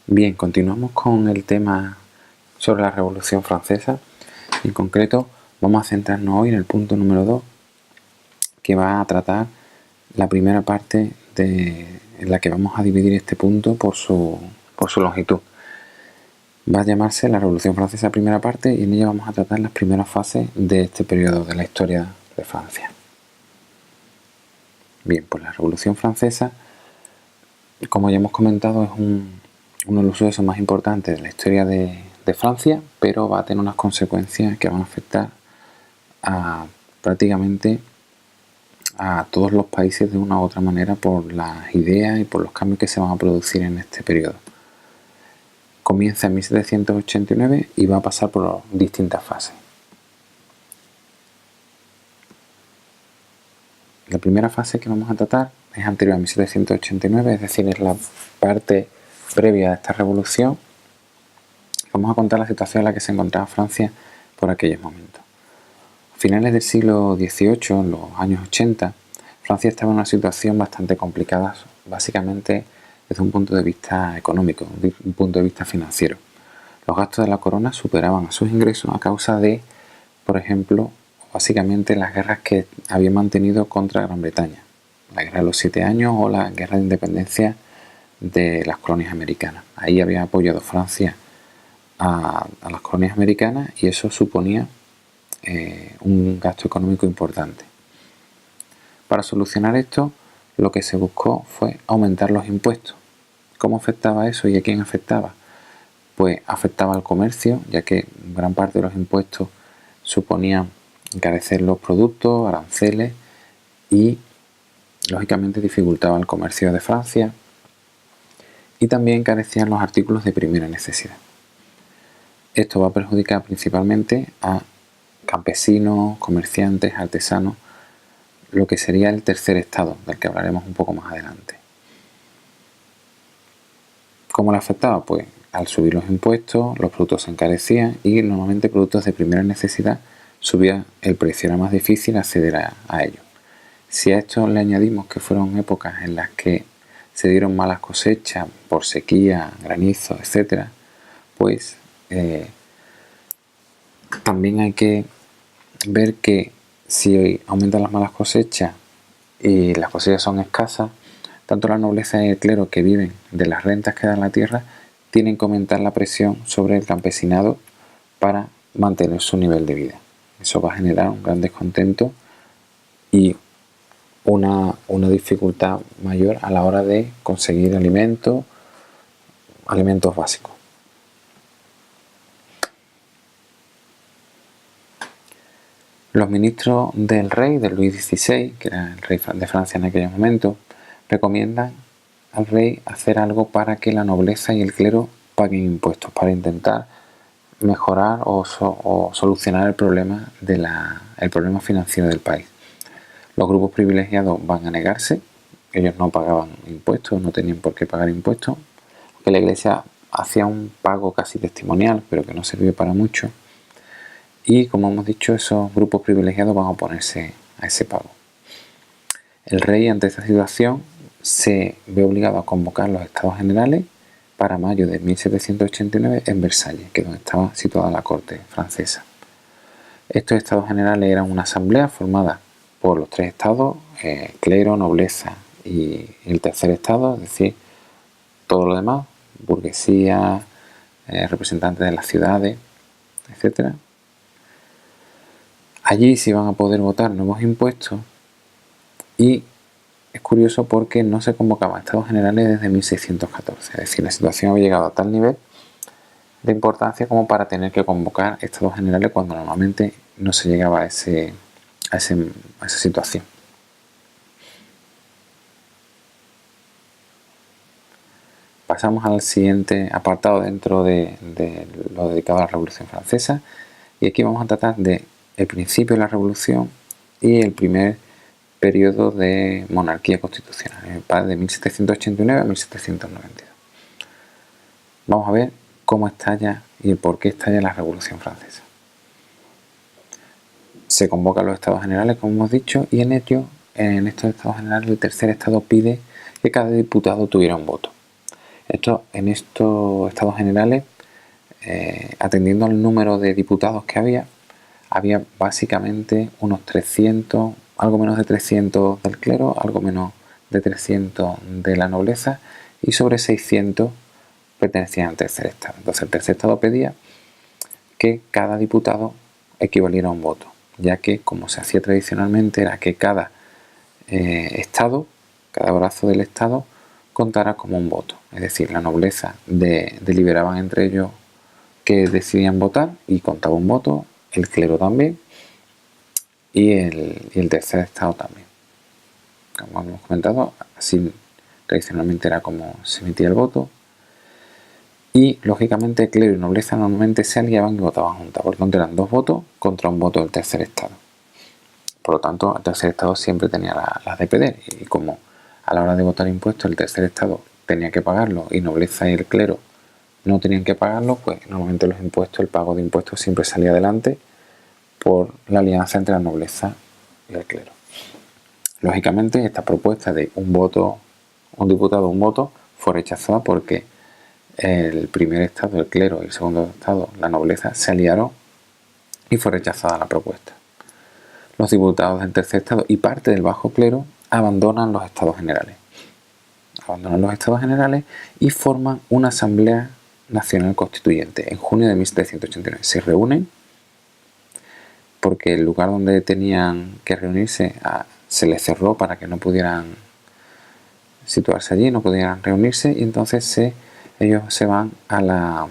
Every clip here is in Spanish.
Bien, continuamos con el tema sobre la Revolución Francesa. En concreto, vamos a centrarnos hoy en el punto número 2, que va a tratar la primera parte en la que vamos a dividir este punto por su longitud. Va a llamarse la Revolución Francesa primera parte y en ella vamos a tratar las primeras fases de este periodo de la historia de Francia. Bien, pues la Revolución Francesa, como ya hemos comentado, es uno de los sucesos más importantes de la historia de Francia, pero va a tener unas consecuencias que van a afectar prácticamente a todos los países de una u otra manera por las ideas y por los cambios que se van a producir en este periodo. Comienza en 1789 y va a pasar por distintas fases. La primera fase que vamos a tratar es anterior a 1789, es decir, es la parte previa a esta revolución. Vamos a contar la situación en la que se encontraba Francia por aquellos momentos. A finales del siglo XVIII, en los años 80, Francia estaba en una situación bastante complicada, básicamente desde un punto de vista económico, un punto de vista financiero. Los gastos de la corona superaban a sus ingresos a causa de, por ejemplo, básicamente las guerras que había mantenido contra Gran Bretaña, la guerra de los 7 años o la guerra de independencia de las colonias americanas. Ahí había apoyado Francia a las colonias americanas y eso suponía un gasto económico importante. Para solucionar esto, lo que se buscó fue aumentar los impuestos. ¿Cómo afectaba eso y a quién afectaba? Pues afectaba al comercio, ya que gran parte de los impuestos suponían encarecer los productos, aranceles y lógicamente dificultaba el comercio de Francia y también encarecían los artículos de primera necesidad. Esto va a perjudicar principalmente a campesinos, comerciantes, artesanos, lo que sería el tercer estado, del que hablaremos un poco más adelante. ¿Cómo le afectaba? Pues al subir los impuestos, los productos se encarecían y normalmente productos de primera necesidad subía el precio, era más difícil acceder a ellos. Si a esto le añadimos que fueron épocas en las que se dieron malas cosechas por sequía, granizo, etc., pues también hay que ver que si aumentan las malas cosechas y las cosechas son escasas, tanto la nobleza y el clero que viven de las rentas que da la tierra tienen que aumentar la presión sobre el campesinado para mantener su nivel de vida. Eso va a generar un gran descontento y una dificultad mayor a la hora de conseguir alimentos básicos. Los ministros del rey, de Luis XVI, que era el rey de Francia en aquellos momentos, recomiendan al rey hacer algo para que la nobleza y el clero paguen impuestos, para intentar mejorar o solucionar el problema financiero del país. Los grupos privilegiados van a negarse, ellos no pagaban impuestos, no tenían por qué pagar impuestos, porque la Iglesia hacía un pago casi testimonial, pero que no sirvió para mucho. Y como hemos dicho, esos grupos privilegiados van a oponerse a ese pago. El rey, ante esta situación, se ve obligado a convocar los Estados Generales para mayo de 1789 en Versalles, que es donde estaba situada la corte francesa. Estos Estados Generales eran una asamblea formada por los tres estados, clero, nobleza y el tercer estado, es decir, todo lo demás, burguesía, representantes de las ciudades, etc. Allí se iban a poder votar nuevos impuestos y es curioso porque no se convocaban estados generales desde 1614. Es decir, la situación había llegado a tal nivel de importancia como para tener que convocar estados generales cuando normalmente no se llegaba a esa situación. Pasamos al siguiente apartado dentro de lo dedicado a la Revolución Francesa y aquí vamos a tratar de el principio de la Revolución y el primer periodo de monarquía constitucional, de 1789 a 1792. Vamos a ver cómo estalla y el por qué estalla la Revolución Francesa. Se convocan los Estados Generales, como hemos dicho, y en estos Estados Generales el tercer estado pide que cada diputado tuviera un voto. En estos estados generales, atendiendo al número de diputados que había básicamente unos 300, algo menos de 300 del clero, algo menos de 300 de la nobleza y sobre 600 pertenecían al tercer estado. Entonces el tercer estado pedía que cada diputado equivaliera a un voto, ya que como se hacía tradicionalmente era que cada estado, cada brazo del estado contara como un voto. Es decir, la nobleza deliberaban entre ellos que decidían votar y contaba un voto, el clero también y el tercer estado también. Como hemos comentado, así tradicionalmente era como se emitía el voto. Y lógicamente clero y nobleza normalmente se aliaban y votaban juntas, por lo tanto eran 2 votos contra un voto del tercer estado. Por lo tanto, el tercer estado siempre tenía las de perder, y como a la hora de votar impuestos el tercer estado tenía que pagarlo y nobleza y el clero no tenían que pagarlo, pues normalmente los impuestos, el pago de impuestos siempre salía adelante por la alianza entre la nobleza y el clero. Lógicamente, esta propuesta de un diputado, un voto, fue rechazada porque el primer estado, el clero, y el segundo estado, la nobleza, se aliaron y fue rechazada la propuesta. Los diputados del tercer estado y parte del bajo clero abandonan los estados generales. Y forman una asamblea nacional constituyente en junio de 1789. Se reúnen porque el lugar donde tenían que reunirse se les cerró para que no pudieran situarse allí, no pudieran reunirse, y entonces ellos se van a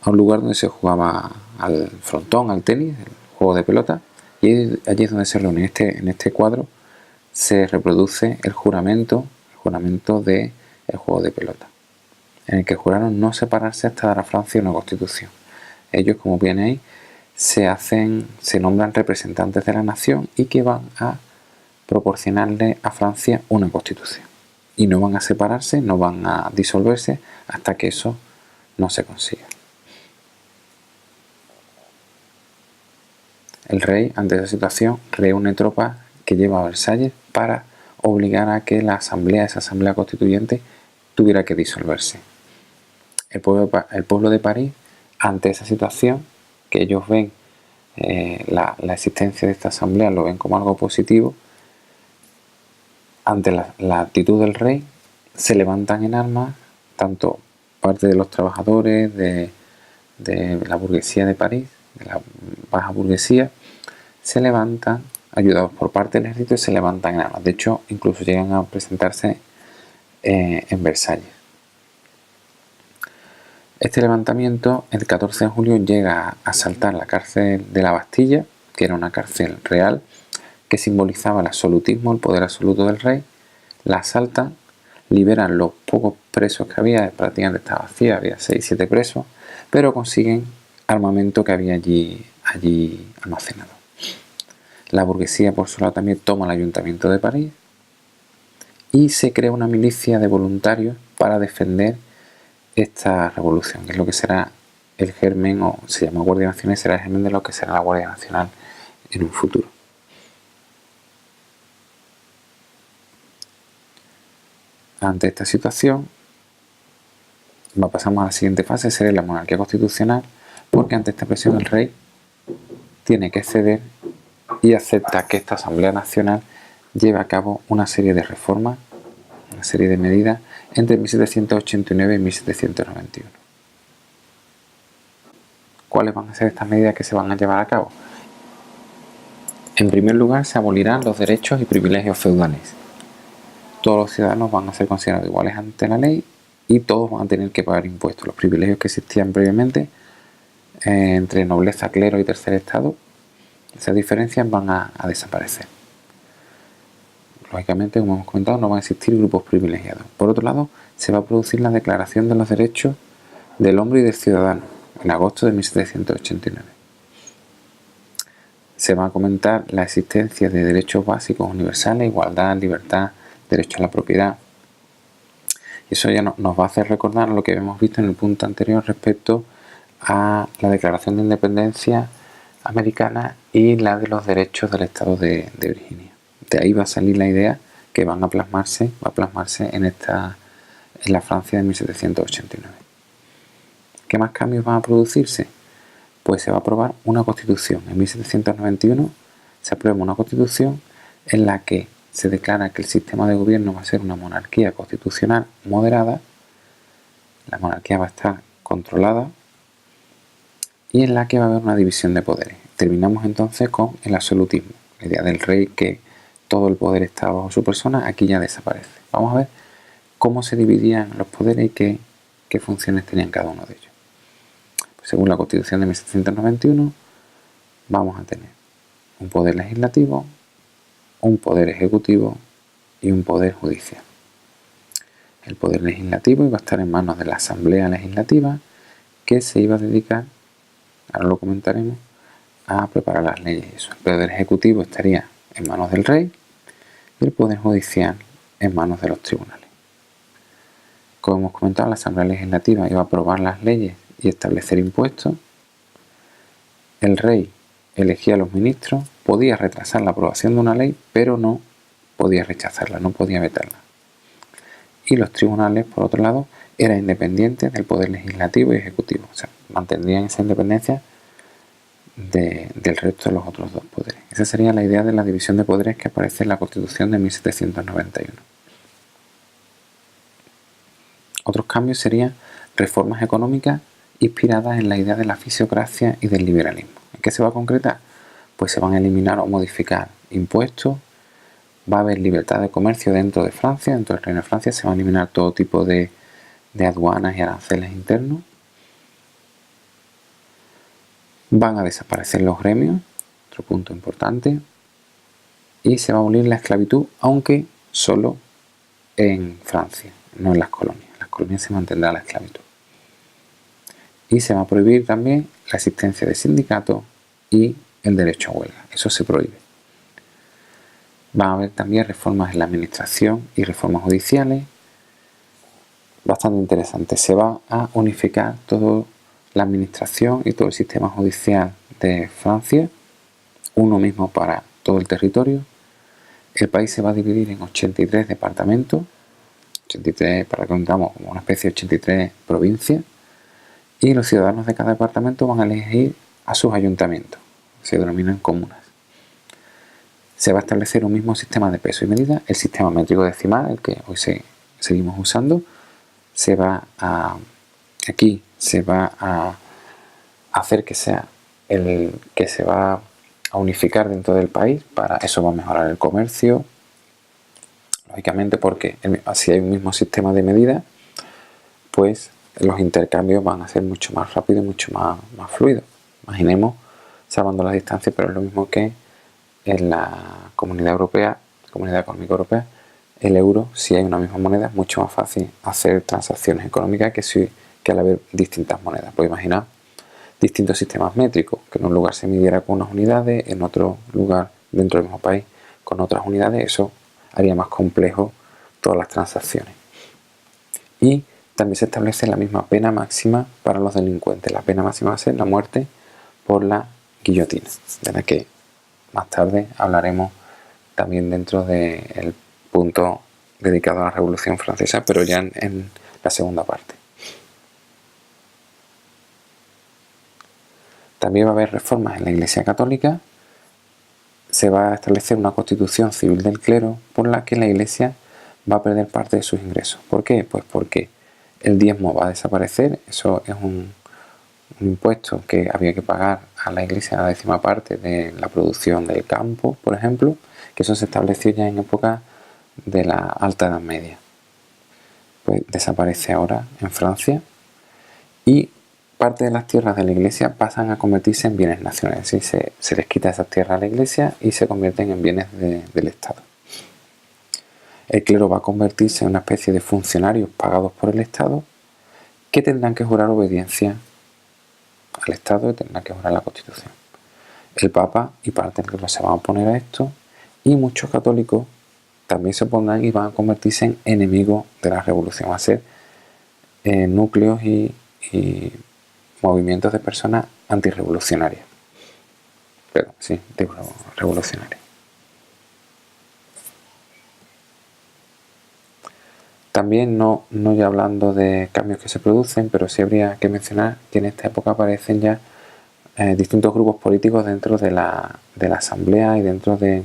un lugar donde se jugaba al frontón, al tenis, el juego de pelota, y allí es donde se reúnen. En este cuadro se reproduce el juramento del juego de pelota, en el que juraron no separarse hasta dar a Francia una constitución. Ellos, como viene ahí, se nombran representantes de la nación y que van a proporcionarle a Francia una constitución. Y no van a separarse, no van a disolverse hasta que eso no se consiga. El rey, ante esa situación, reúne tropas que lleva a Versalles para obligar a que esa asamblea constituyente, tuviera que disolverse. El pueblo de París, ante esa situación, que ellos ven la existencia de esta asamblea, lo ven como algo positivo, ante la actitud del rey, se levantan en armas, tanto parte de los trabajadores, de la burguesía de París, de la baja burguesía, se levantan, ayudados por parte del ejército, y se levantan en armas. De hecho, incluso llegan a presentarse en Versalles. Este levantamiento, el 14 de julio, llega a asaltar la cárcel de la Bastilla, que era una cárcel real, que simbolizaba el absolutismo, el poder absoluto del rey. La asaltan, liberan los pocos presos que había, prácticamente estaba vacía, había 6-7 presos, pero consiguen armamento que había allí almacenado. La burguesía, por su lado, también toma el ayuntamiento de París y se crea una milicia de voluntarios para defender esta revolución, que es lo que será el germen, o se llama Guardia Nacional, será el germen de lo que será la Guardia Nacional en un futuro. Ante esta situación, pasamos a la siguiente fase, será la monarquía constitucional, porque ante esta presión el rey tiene que ceder y acepta que esta Asamblea Nacional lleve a cabo una serie de reformas, una serie de medidas entre 1789 y 1791. ¿Cuáles van a ser estas medidas que se van a llevar a cabo? En primer lugar, se abolirán los derechos y privilegios feudales. Todos los ciudadanos van a ser considerados iguales ante la ley y todos van a tener que pagar impuestos. Los privilegios que existían previamente entre nobleza, clero y tercer estado, esas diferencias van a desaparecer. Lógicamente, como hemos comentado, no van a existir grupos privilegiados. Por otro lado, se va a producir la Declaración de los Derechos del Hombre y del Ciudadano en agosto de 1789. Se va a comentar la existencia de derechos básicos universales, igualdad, libertad, derecho a la propiedad. Y eso ya nos va a hacer recordar lo que hemos visto en el punto anterior respecto a la Declaración de Independencia americana y la de los derechos del estado de Virginia. De ahí va a salir la idea que va a plasmarse en esta en la Francia de 1789. ¿Qué más cambios van a producirse? Pues se va a aprobar una constitución. En 1791 se aprueba una constitución en la que se declara que el sistema de gobierno va a ser una monarquía constitucional moderada, la monarquía va a estar controlada y en la que va a haber una división de poderes. Terminamos entonces con el absolutismo, la idea del rey que todo el poder está bajo su persona, aquí ya desaparece. Vamos a ver cómo se dividían los poderes y qué funciones tenían cada uno de ellos. Pues según la Constitución de 1791 vamos a tener un poder legislativo, un poder ejecutivo y un poder judicial. El poder legislativo iba a estar en manos de la Asamblea Legislativa, que se iba a dedicar, ahora lo comentaremos, a preparar las leyes. El poder ejecutivo estaría en manos del rey y el poder judicial en manos de los tribunales. Como hemos comentado, la Asamblea Legislativa iba a aprobar las leyes y establecer impuestos. El rey elegía a los ministros, podía retrasar la aprobación de una ley, pero no podía rechazarla, no podía vetarla. Y los tribunales, por otro lado, eran independientes del poder legislativo y ejecutivo, o sea, mantendrían esa independencia del resto de los otros dos poderes. Esa sería la idea de la división de poderes que aparece en la Constitución de 1791. Otros cambios serían reformas económicas inspiradas en la idea de la fisiocracia y del liberalismo. ¿En qué se va a concretar? Pues se van a eliminar o modificar impuestos, va a haber libertad de comercio dentro de Francia, dentro del Reino de Francia se van a eliminar todo tipo de aduanas y aranceles internos, van a desaparecer los gremios, otro punto importante, y se va a abolir la esclavitud, aunque solo en Francia, no en las colonias. En las colonias se mantendrá la esclavitud. Y se va a prohibir también la existencia de sindicatos y el derecho a huelga. Eso se prohíbe. Va a haber también reformas en la administración y reformas judiciales. Bastante interesante. Se va a unificar toda la administración y todo el sistema judicial de Francia, uno mismo para todo el territorio. El país se va a dividir en 83 departamentos, 83 para que contamos como una especie de 83 provincias, y los ciudadanos de cada departamento van a elegir a sus ayuntamientos, se denominan comunas. Se va a establecer un mismo sistema de peso y medida, el sistema métrico decimal, el que hoy seguimos usando. Aquí se va a hacer que sea el que se va a unificar dentro del país. Para eso va a mejorar el comercio, lógicamente, porque si hay un mismo sistema de medida, pues los intercambios van a ser mucho más rápidos y mucho más fluidos. Imaginemos, salvando las distancias, pero es lo mismo que en la Comunidad Europea, Comunidad Económica Europea, el euro, si hay una misma moneda, es mucho más fácil hacer transacciones económicas que al haber distintas monedas. Pues imaginar distintos sistemas métricos, que en un lugar se midiera con unas unidades, en otro lugar dentro del mismo país con otras unidades, eso haría más complejo todas las transacciones. Y también se establece la misma pena máxima para los delincuentes. La pena máxima va a ser la muerte por la guillotina, de la que más tarde hablaremos también dentro del punto dedicado a la Revolución Francesa, pero ya en la segunda parte. También va a haber reformas en la Iglesia Católica. Se va a establecer una constitución civil del clero por la que la Iglesia va a perder parte de sus ingresos. ¿Por qué? Pues porque el diezmo va a desaparecer. Eso es un impuesto que había que pagar a la Iglesia, la 10ª parte de la producción del campo, por ejemplo, que eso se estableció ya en época de la Alta Edad Media. Pues desaparece ahora en Francia y parte de las tierras de la Iglesia pasan a convertirse en bienes nacionales. ¿Sí? Se les quita esas tierras a la Iglesia y se convierten en bienes del Estado. El clero va a convertirse en una especie de funcionarios pagados por el Estado que tendrán que jurar obediencia al Estado y tendrán que jurar la Constitución. El Papa y parte del clero se van a oponer a esto y muchos católicos también se opondrán y van a convertirse en enemigos de la revolución. Va a ser núcleos y movimientos de personas antirrevolucionarias. Pero sí, revolucionarias. También no ya hablando de cambios que se producen, pero sí habría que mencionar que en esta época aparecen ya distintos grupos políticos dentro de la Asamblea y dentro de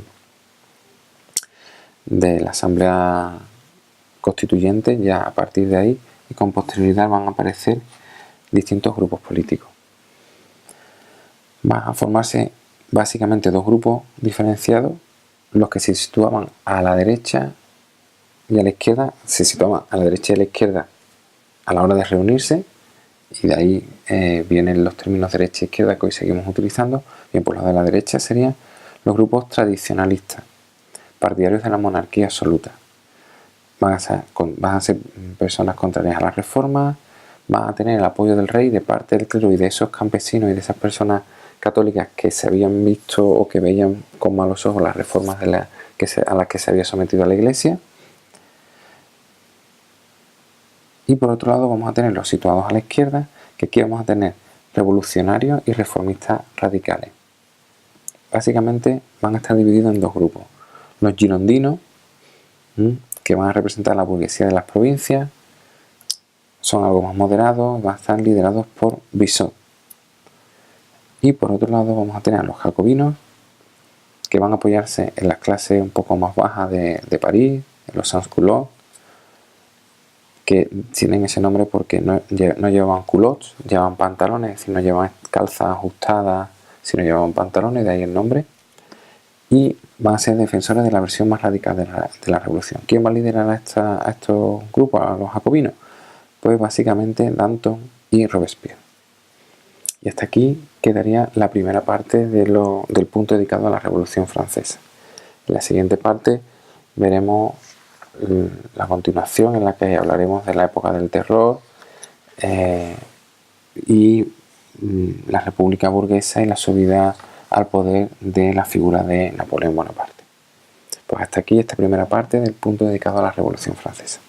la Asamblea Constituyente. Ya a partir de ahí y con posterioridad van a aparecer distintos grupos políticos. Van a formarse básicamente dos grupos diferenciados, los que se situaban a la derecha y a la izquierda, se situaban a la derecha y a la izquierda a la hora de reunirse, y de ahí vienen los términos derecha e izquierda que hoy seguimos utilizando. Bien, pues los de la derecha serían los grupos tradicionalistas, partidarios de la monarquía absoluta. Van a ser personas contrarias a las reformas, van a tener el apoyo del rey de parte del clero y de esos campesinos y de esas personas católicas que se habían visto o que veían con malos ojos las reformas a las que se había sometido a la Iglesia. Y por otro lado vamos a tener los situados a la izquierda, que aquí vamos a tener revolucionarios y reformistas radicales. Básicamente van a estar divididos en dos grupos. Los girondinos, que van a representar la burguesía de las provincias, son algo más moderados, van a estar liderados por Brissot. Y por otro lado vamos a tener a los jacobinos, que van a apoyarse en las clases un poco más bajas de París, en los sans-culottes, que tienen ese nombre porque no llevaban culottes, llevaban pantalones, es decir, no llevaban calzas ajustadas, sino llevaban pantalones, de ahí el nombre. Y van a ser defensores de la versión más radical de la revolución. ¿Quién va a liderar a estos grupos, a los jacobinos? Pues básicamente Danton y Robespierre. Y hasta aquí quedaría la primera parte del punto dedicado a la Revolución Francesa. En la siguiente parte veremos la continuación, en la que hablaremos de la época del terror y la República burguesa y la subida al poder de la figura de Napoleón Bonaparte. Pues hasta aquí esta primera parte del punto dedicado a la Revolución Francesa.